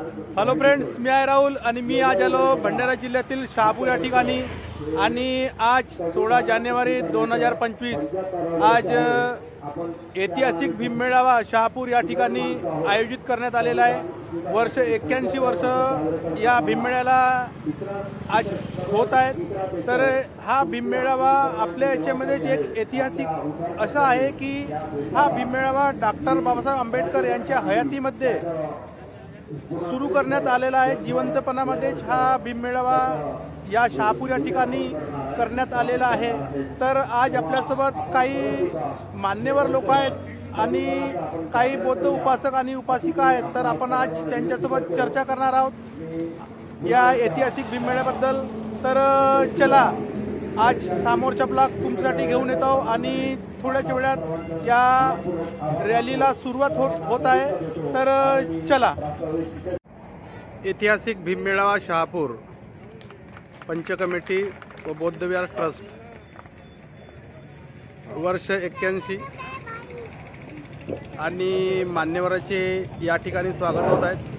Hello friends, मी आहे राहुल आणि मी आज आलो भंडारा जिल्ह्यातील शहापूर या ठिकाणी। आणि आज 16 जानेवारी 2025 आज ऐतिहासिक भीम मेळावा शहापूर या ठिकाणी आयोजित करण्यात आलेला आहे। वर्ष 81 वर्ष या भीम मेळ्याला आज होत आहे। तर हा भीम मेळावा आपल्या याच्यामध्ये एक ऐतिहासिक असा आहे की हा भीम मेळावा डॉक्टर बाबासाहेब आंबेडकर यांच्या हयातीमध्ये सुरू करण्यात आलेला आहे। जिवंतपणामध्ये हा भीम मेळावा या शहापूर या ठिकाणी करण्यात आलेला आहे। तर आज आपल्यासोबत काही मान्यवर लोक आहेत आणि काही बौद्ध उपासक आणि उपासिका आहेत। तर आपण आज त्यांच्यासोबत चर्चा करणार आहोत या ऐतिहासिक भीम मेळ्याबद्दल। तर चला आज समोरचा ब्लॉग तुमच्यासाठी घेऊन येतो आणि थोड्याच वेळात या रॅलीला सुरुवात होत आहे। तर चला। ऐतिहासिक भीम मेळावा शहापूर पंच कमिटी व बौद्ध विहार ट्रस्ट वर्ष 81 आणि मान्यवरांचे या ठिकाणी स्वागत होत आहे।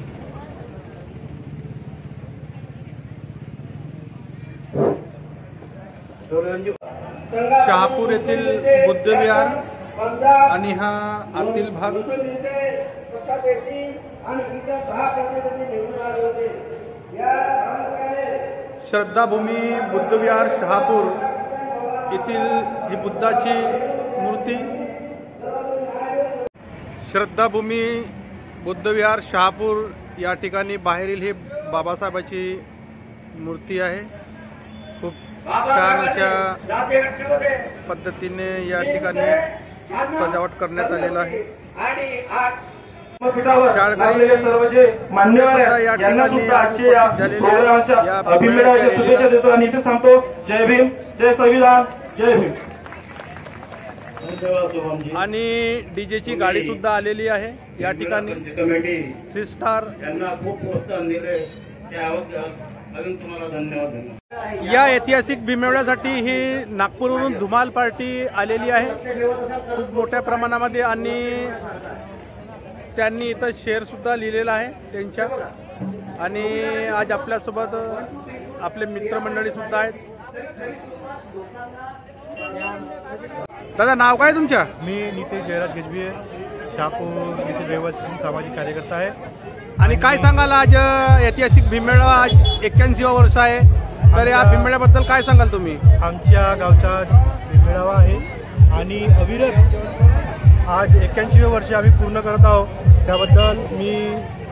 शहापूर येथील बुद्ध विहार आणि हा आतील भाग श्रद्धाभूमी बुद्ध विहार शहापूर येथील ही बुद्धाची मूर्ती। श्रद्धाभूमी बुद्ध विहार शहापूर या ठिकाणी बाहेरील ही बाबासाहेबाची मूर्ती आहे। खूप छान अशा पद्धतीने या ठिकाणी सजावट करण्यात आलेला आहे। जय भीम, जय संविधान, जय भीम। आणि डीजेची गाडी सुद्धा आलेली आहे या ठिकाणी। 3 स्टार खूप प्रोत्साहन दिले अजून तुम्हाला धन्यवाद। या ऐतिहासिक भीम मेळाव्यासाठी ही नागपूरवरून धुमाल पार्टी आलेली आहे खूप मोठ्या प्रमाणामध्ये। आणि त्यांनी इथं शेअर सुद्धा लिहिलेला आहे त्यांच्या। आणि आज आपल्यासोबत आपले मित्रमंडळी सुद्धा आहेत। दादा, नाव काय तुमच्या? मी नितेश जयराज गेजबी, शहापूर येथे रहिवासी सामाजिक कार्यकर्ता आहे। आणि काय सांगाल, आज ऐतिहासिक भीम मेळावा आज 81वा वर्ष आहे। तर या भीम मेळ्याबद्दल काय सांगाल तुम्ही? आमच्या गावचा भीम मेळावा आहे आणि अविरत आज 81वे वर्ष आम्ही पूर्ण करत आहोत। त्याबद्दल मी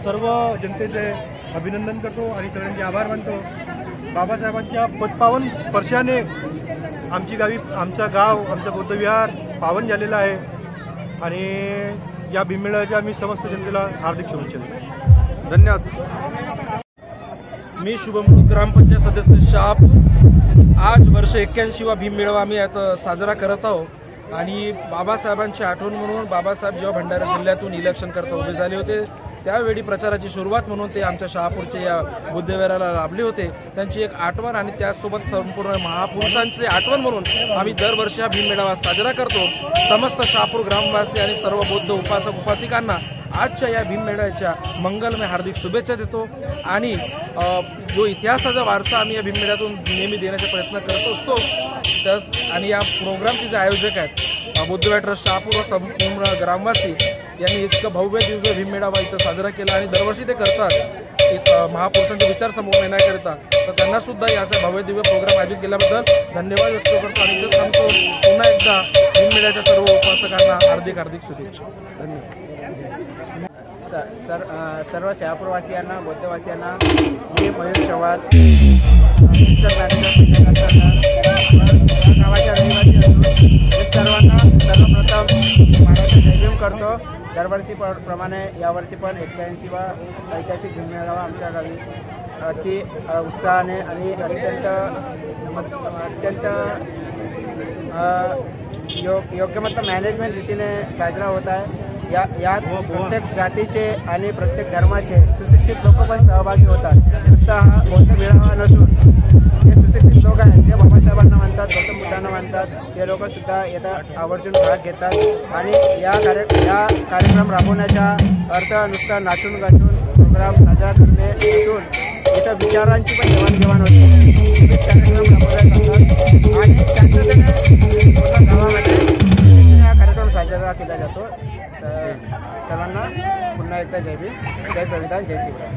सर्व जनतेचे अभिनंदन करतो आणि सगळ्यांचे आभार मानतो। बाबासाहेबांच्या पदपावन स्पर्शाने आमचं गाव आमचं बौद्ध विहार पावन झालेलं आहे। आणि या भीम मेळाव्याच्या मी समस्त जनतेला हार्दिक शुभेच्छा देतो। धन्यवाद। मी शुभम ग्रामपंचायत सदस्य शहापूर। आज वर्ष 81वा भीम मेळावा आम्ही आता साजरा करत आहोत। आणि बाबासाहेबांची आठवण म्हणून बाबासाहेब जेव्हा भंडारा जिल्ह्यातून इलेक्शन करता उभे झाले होते त्यावेळी प्रचाराची सुरुवात म्हणून ते आमच्या शहापूरचे या बुद्ध विहाराला लाभले होते। त्यांची एक आठवण आणि त्यासोबत संपूर्ण महापुरुषांची आठवण म्हणून आम्ही दरवर्षी हा भीम मेळावा साजरा करतो। समस्त शहापूर ग्रामवासी आणि सर्व बौद्ध उपासक उपासिकांना आजच्या या भीम मेळाव्याच्या मंगलमय हार्दिक शुभेच्छा देतो। आणि जो इतिहासाचा वारसा आम्ही या भीम मेळ्यातून नेहमी देण्याचा प्रयत्न करत असतो। आणि या प्रोग्रामचे जे आयोजक आहेत बुद्ध विहार ट्रस्ट शहापूर व संपूर्ण ग्रामवासी यांनी इतकं भव्य दिव्य भीम मेळावा इथं साजरा केला आणि दरवर्षी ते करतात एक महापुरुषांचे विचार समोर नेण्याकरिता। तर त्यांना सुद्धा या असा भव्य दिव्य प्रोग्राम आयोजित केल्याबद्दल धन्यवाद व्यक्त करतो। आणि इथं सांगतो पुन्हा एकदा भीम मेळ्याच्या सर्व उपासकांना हार्दिक हार्दिक शुभेच्छा। धन्यवाद। सर्व शहापूरवासियांना बौद्धवासियांना मी मयूर चव्हाण गावाच्या रहिवासी सर्वांना सर्वप्रथम महाराष्ट्र जय भीम करतो। दरवर्षी प्रमाणे यावर्षी पण 81वा ऐतिहासिक भीम मेळावा आमच्या गावी अति उत्साहाने आणि अत्यंत योग्य मतलब मॅनेजमेंट रीतीने साजरा होत आहे। यात प्रत्येक जातीचे आणि प्रत्येक धर्माचे सुशिक्षित लोक पण सहभागी होतात। फक्त हा बौद्ध मेळावा नसून जे सुशिक्षित लोक आहेत जे बाबासाहेबांना मानतात, गौतम बुद्धांना मानतात, ते लोक सुद्धा येतात, आवर्जून भाग घेतात। आणि या कार्यक्रम राबवण्याचा अर्थ नुसता नाचून गाचून प्रोग्राम साजरा करणे असून इथं विचारांची पण देवाणघेवाण होते. विविध कार्यक्रम राबवले जातात आणि शांततेने पूर्ण गावामध्ये हा कार्यक्रम साजरा केला जातो. तर सर्वांना पुन्हा एकदा जय भीम, जय संविधान, जय शिवराय.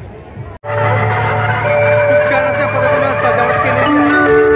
खूप छान अशा पद्धतीनं सजावट केलेली आहे.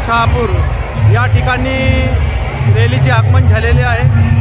शहापूर या ठिकाणी रॅलीचे आगमन झालेले आहे।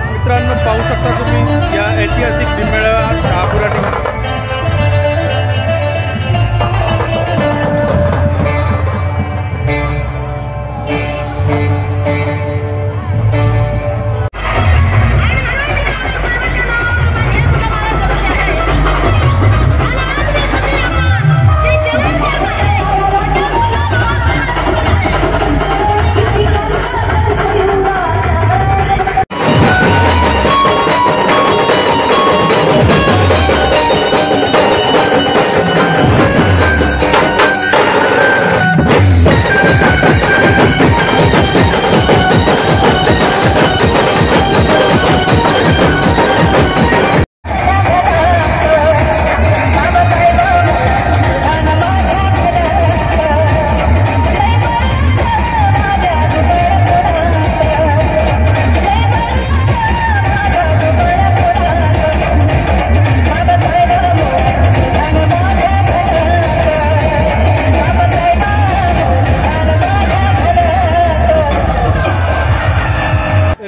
मित्रांनो पाहू शकता तुम्ही या ऐतिहासिक भीममेळावा शहापूर या ठिकाणी।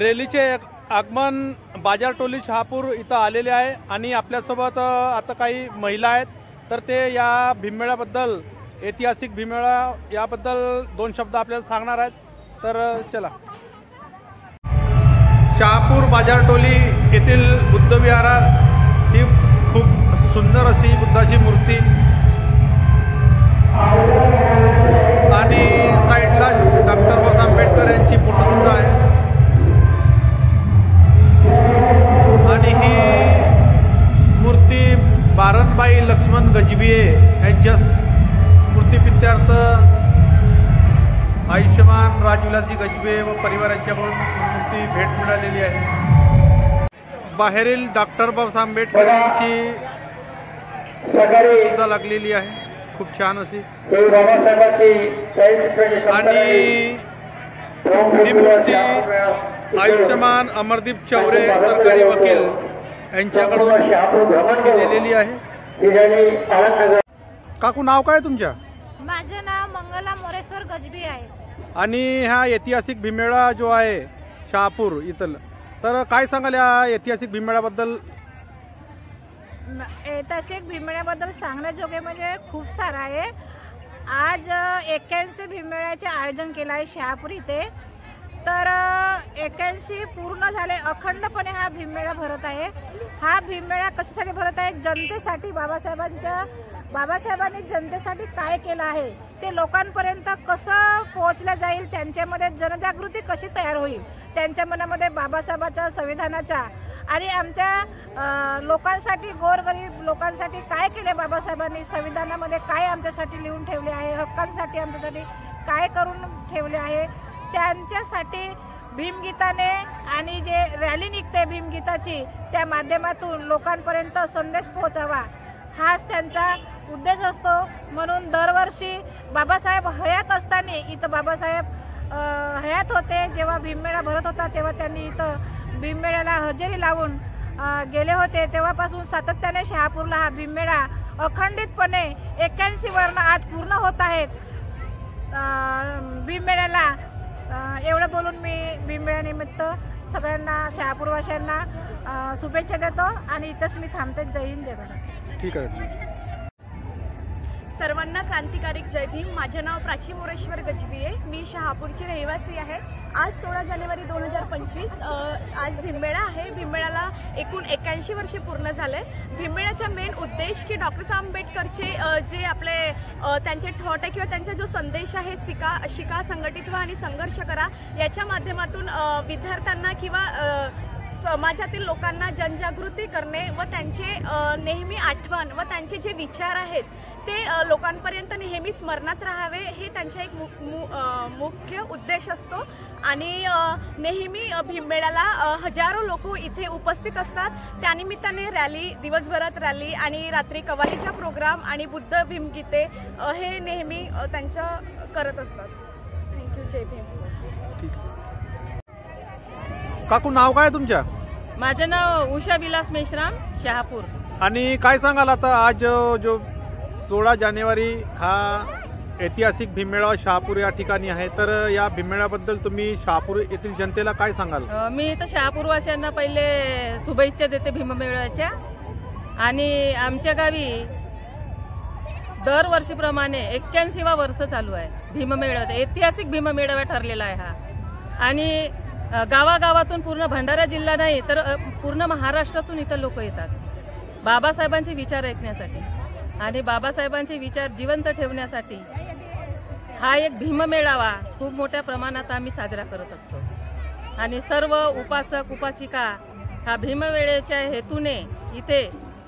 रॅलीचे आगमन बाजार टोली शहापूर इथं आलेले आहे आणि आपल्यासोबत आता काही महिला आहेत, तर ते या भीममेळ्याबद्दल ऐतिहासिक भीममेळा याबद्दल दोन शब्द आपल्याला सांगणार आहेत। तर चला। शहापूर बाजार टोली येथील बुद्ध विहारात ही खूप सुंदर अशी बुद्धाची मूर्ती आणि साईडला डॉक्टर बाबासाहेब आंबेडकर यांची फोटो सुद्धा आहे आणि प्रीत्यर्थ आयुष्यमान राजविलासजी गजबे व परिवारांच्याकडून मोठी भेट मिळालेली आहे. बाहेरील डॉक्टर बाबासाहेब आंबेडकर यांची सुद्धा लागलेली आहे, खूप छान अशी. आणि ही मूर्ती आयुष्यमान अमरदीप चौरे सरकारी वकील यांच्याकडून दिलेली आहे. काकू, नाव काय तुमच्या? माझं नाव मंगला मोरेश्वर गजबी आहे. आणि हा ऐतिहासिक भीममेळा जो आहे शहापूर इथलं, तर काय सांगाल या ऐतिहासिक भीममेळ्याबद्दल? ऐतिहासिक भीममेळ्याबद्दल सांगण्याजोगे म्हणजे खूप सारं आहे. आज 81 भीममेळ्याचे आयोजन केलं आहे शहापूर इथे. तर 81 पूर्ण झाले, अखंडपणे हा भीममेळा भरत आहे. हा भीममेळा कशासाठी भरत आहे? जनतेसाठी. बाबासाहेबांनी जनतेसाठी काय केलं आहे ते लोकांपर्यंत कसं पोहोचलं जाईल, त्यांच्यामध्ये जनजागृती कशी तयार होईल, त्यांच्या मनामध्ये बाबासाहेबांच्या संविधानाच्या आणि आमच्या लोकांसाठी, गोरगरीब लोकांसाठी काय केले बाबासाहेबांनी, संविधानामध्ये काय आमच्यासाठी लिहून ठेवले आहे, हक्कांसाठी आमच्यासाठी काय करून ठेवले आहे, त्यांच्यासाठी भीमगीताने आणि जे रॅली निघते भीमगीताची त्या माध्यमातून लोकांपर्यंत संदेश पोहोचावा हाच त्यांचा उद्देश असतो. म्हणून दरवर्षी बाबासाहेब हयात असताना इथं बाबासाहेब हयात होते, जेव्हा भीममेळा भरत होता तेव्हा त्यांनी इथं भीममेळ्याला हजेरी लावून गेले होते. तेव्हापासून सातत्याने शहापूरला हा भीममेळा अखंडितपणे 81 वर्ण आज पूर्ण होत आहेत. भीममेळ्याला एवढं बोलून मी भीममेळ्यानिमित्त सगळ्यांना शहापूरवासियांना शुभेच्छा देतो आणि इथंच मी थांबते. जय हिंद, जय भारत. ठीक आहे. सर्वांना क्रांतिकारी जय भीम. माझे नाव प्राची मोरेश्वर गजबी आहे. मी शहापूरची रहिवासी आहे. आज 16 जानेवारी 2025 आज भीममेळा आहे. भीममेळ्याला एकूण 81 वर्षे पूर्ण झाले. भीममेळ्याचा मेन उद्देश की डॉक्टर साहेब आंबेडकरचे जे आपले त्यांचे थॉट आहे किंवा त्यांचा जो संदेश आहे, शिका, संघटित व्हा आणि संघर्ष करा, याच्या माध्यमातून विद्यार्थ्यांना किंवा समाजातील लोकांना जनजागृती करणे व त्यांचे नेहमी आठवण व त्यांचे जे विचार आहेत ते लोकांपर्यंत नेहमी स्मरणात राहावे, हे त्यांचा एक मुख्य उद्देश असतो. आणि नेहमी भीममेळ्याला हजारो लोक इथे उपस्थित असतात. त्यानिमित्ताने रॅली, दिवसभरात रॅली आणि रात्री कवालीचा प्रोग्राम आणि बुद्ध भीमगीते हे नेहमी त्यांच्या करत असतात. थँक्यू. जय भीम. काकू, नाव काय तुमच्या? माझं नाव उषा विलास मेश्राम, शहापूर. आणि काय सांगाल आता आज जो 16 जानेवारी हा ऐतिहासिक भीममेळा शहापूर या ठिकाणी आहे, तर या भीममेळ्याबद्दल तुम्ही शहापूर येथील जनतेला काय सांगाल? मी तर शहापूरवासियांना पहिले शुभेच्छा देते भीममेळ्याच्या. आणि आमच्या गावी दरवर्षीप्रमाणे 81वा वर्ष चालू आहे भीममेळा. ऐतिहासिक भीममेळावा ठरलेला आहे हा. आणि गावागावातून पूर्ण भंडारा जिल्हा नाही तर पूर्ण महाराष्ट्रातून इथं लोक येतात बाबासाहेबांचे विचार ऐकण्यासाठी आणि बाबासाहेबांचे विचार जिवंत ठेवण्यासाठी. हा एक भीममेळावा खूप मोठ्या प्रमाणात आम्ही साजरा करत असतो. आणि सर्व उपासक उपासिका हा भीममेळ्याच्या हेतूने इथे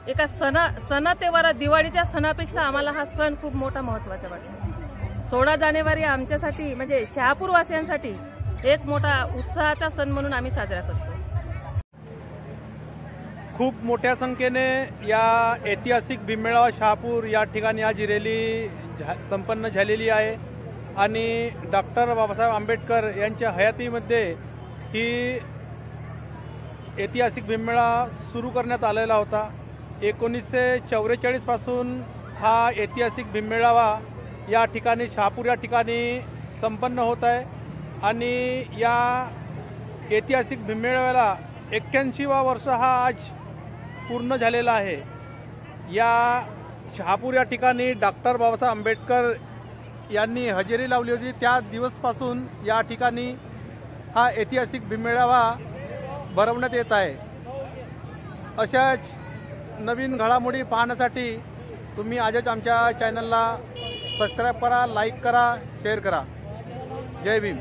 एका सण तेव्हारा, दिवाळीच्या सणापेक्षा आम्हाला हा सण खूप मोठा महत्त्वाचा वाटतो. 16 जानेवारी आमच्यासाठी म्हणजे शहापूरवासियांसाठी एक मोठा उत्साहाचा सण म्हणून आम्ही साजरा करतो. खूप मोठ्या संख्येने या ऐतिहासिक भीममेळावा शहापूर या ठिकाणी आज रॅली संपन्न झालेली आहे. आणि डॉक्टर बाबासाहेब आंबेडकर यांच्या हयातीमध्ये ही ऐतिहासिक भीममेळा सुरू करण्यात आलेला होता. 1944 पासून हा ऐतिहासिक भीममेळावा या ठिकाणी शहापूर या ठिकाणी संपन्न होत आहे. आणि या ऐतिहासिक भीममेळाव्याला 81वा वर्ष हा आज पूर्ण झालेला आहे. या शहापूर या ठिकाणी डॉक्टर बाबासाहेब आंबेडकर यांनी हजेरी लावली होती. त्या दिवसपासून या ठिकाणी हा ऐतिहासिक भीममेळावा भरवण्यात येत आहे. अशाच नवीन घडामोडी पाहण्यासाठी तुम्ही आजच आमच्या चॅनलला सबस्क्राईब करा, लाईक करा, शेअर करा. जय भीम.